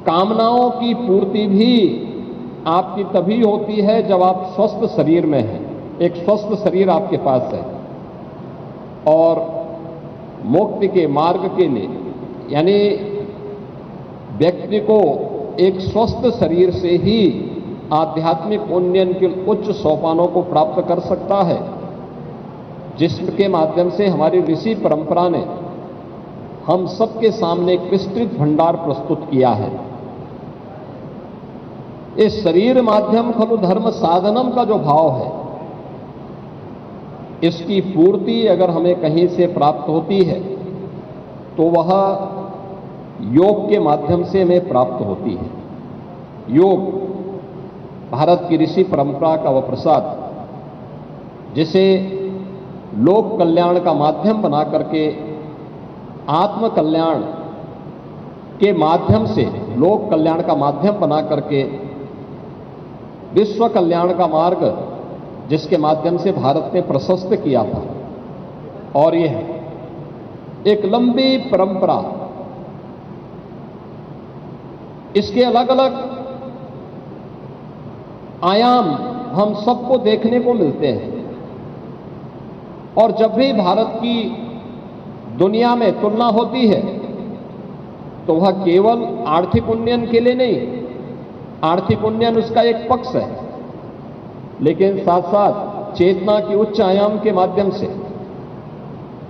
कामनाओं की पूर्ति भी आपकी तभी होती है जब आप स्वस्थ शरीर में हैं, एक स्वस्थ शरीर आपके पास है। और मुक्ति के मार्ग के लिए यानी व्यक्ति को एक स्वस्थ शरीर से ही आध्यात्मिक उन्नयन के उच्च सोपानों को प्राप्त कर सकता है, जिसके माध्यम से हमारी ऋषि परंपरा ने हम सबके सामने एक विस्तृत भंडार प्रस्तुत किया है। इस शरीर माध्यम खलु धर्म साधनम का जो भाव है, इसकी पूर्ति अगर हमें कहीं से प्राप्त होती है तो वह योग के माध्यम से हमें प्राप्त होती है। योग भारत की ऋषि परंपरा का वह प्रसाद जिसे लोक कल्याण का माध्यम बना करके आत्म कल्याण के माध्यम से, लोक कल्याण का माध्यम बना करके विश्व कल्याण का मार्ग जिसके माध्यम से भारत ने प्रशस्त किया था। और यह एक लंबी परंपरा, इसके अलग अलग आयाम हम सबको देखने को मिलते हैं। और जब भी भारत की दुनिया में तुलना होती है तो वह केवल आर्थिक उन्नयन के लिए नहीं, आर्थिक उन्नयन उसका एक पक्ष है, लेकिन साथ साथ चेतना के उच्च आयाम के माध्यम से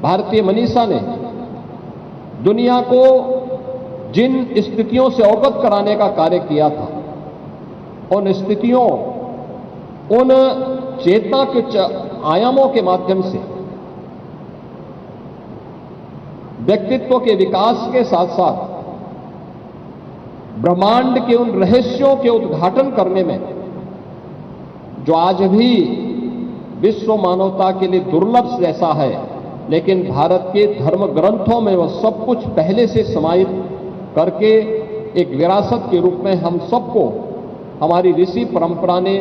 भारतीय मनीषा ने दुनिया को जिन स्थितियों से अवगत कराने का कार्य किया था, उन स्थितियों, उन चेतना के आयामों के माध्यम से व्यक्तित्व के विकास के साथ साथ ब्रह्मांड के उन रहस्यों के उद्घाटन करने में जो आज भी विश्व मानवता के लिए दुर्लभ जैसा है, लेकिन भारत के धर्म ग्रंथों में वह सब कुछ पहले से समाहित करके एक विरासत के रूप में हम सबको हमारी ऋषि परंपरा ने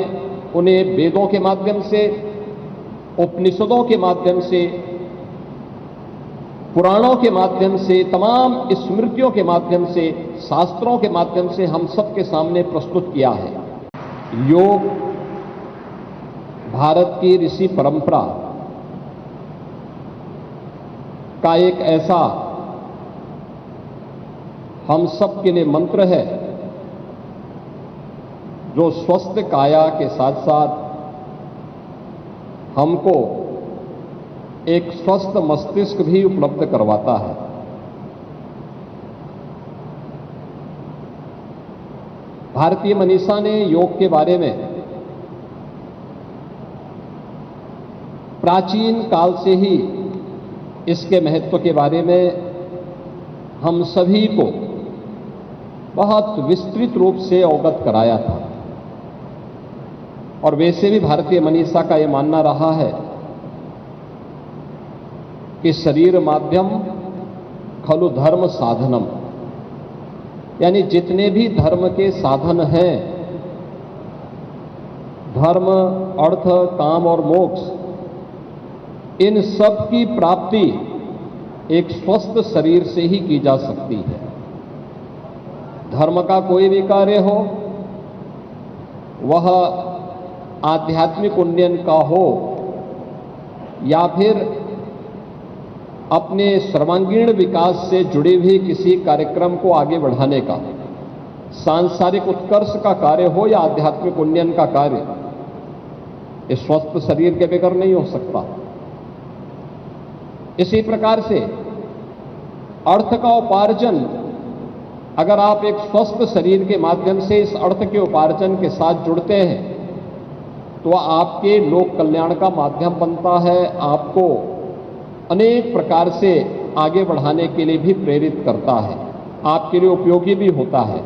उन्हें वेदों के माध्यम से, उपनिषदों के माध्यम से, पुराणों के माध्यम से, तमाम स्मृतियों के माध्यम से, शास्त्रों के माध्यम से हम सबके सामने प्रस्तुत किया है। योग भारत की ऋषि परंपरा का एक ऐसा हम सब के लिए मंत्र है जो स्वस्थ काया के साथ साथ हमको एक स्वस्थ मस्तिष्क भी उपलब्ध करवाता है। भारतीय मनीषा ने योग के बारे में प्राचीन काल से ही इसके महत्व के बारे में हम सभी को बहुत विस्तृत रूप से अवगत कराया था। और वैसे भी भारतीय मनीषा का यह मानना रहा है कि शरीर माध्यम खलु धर्म साधनम, यानी जितने भी धर्म के साधन हैं, धर्म, अर्थ, काम और मोक्ष, इन सब की प्राप्ति एक स्वस्थ शरीर से ही की जा सकती है। धर्म का कोई भी कार्य हो, वह आध्यात्मिक उन्नयन का हो या फिर अपने सर्वांगीण विकास से जुड़ी हुई किसी कार्यक्रम को आगे बढ़ाने का, सांसारिक उत्कर्ष का कार्य हो या आध्यात्मिक उन्नयन का कार्य, इस स्वस्थ शरीर के बगैर नहीं हो सकता। इसी प्रकार से अर्थ का उपार्जन, अगर आप एक स्वस्थ शरीर के माध्यम से इस अर्थ के उपार्जन के साथ जुड़ते हैं तो वह आपके लोक कल्याण का माध्यम बनता है, आपको अनेक प्रकार से आगे बढ़ाने के लिए भी प्रेरित करता है, आपके लिए उपयोगी भी होता है।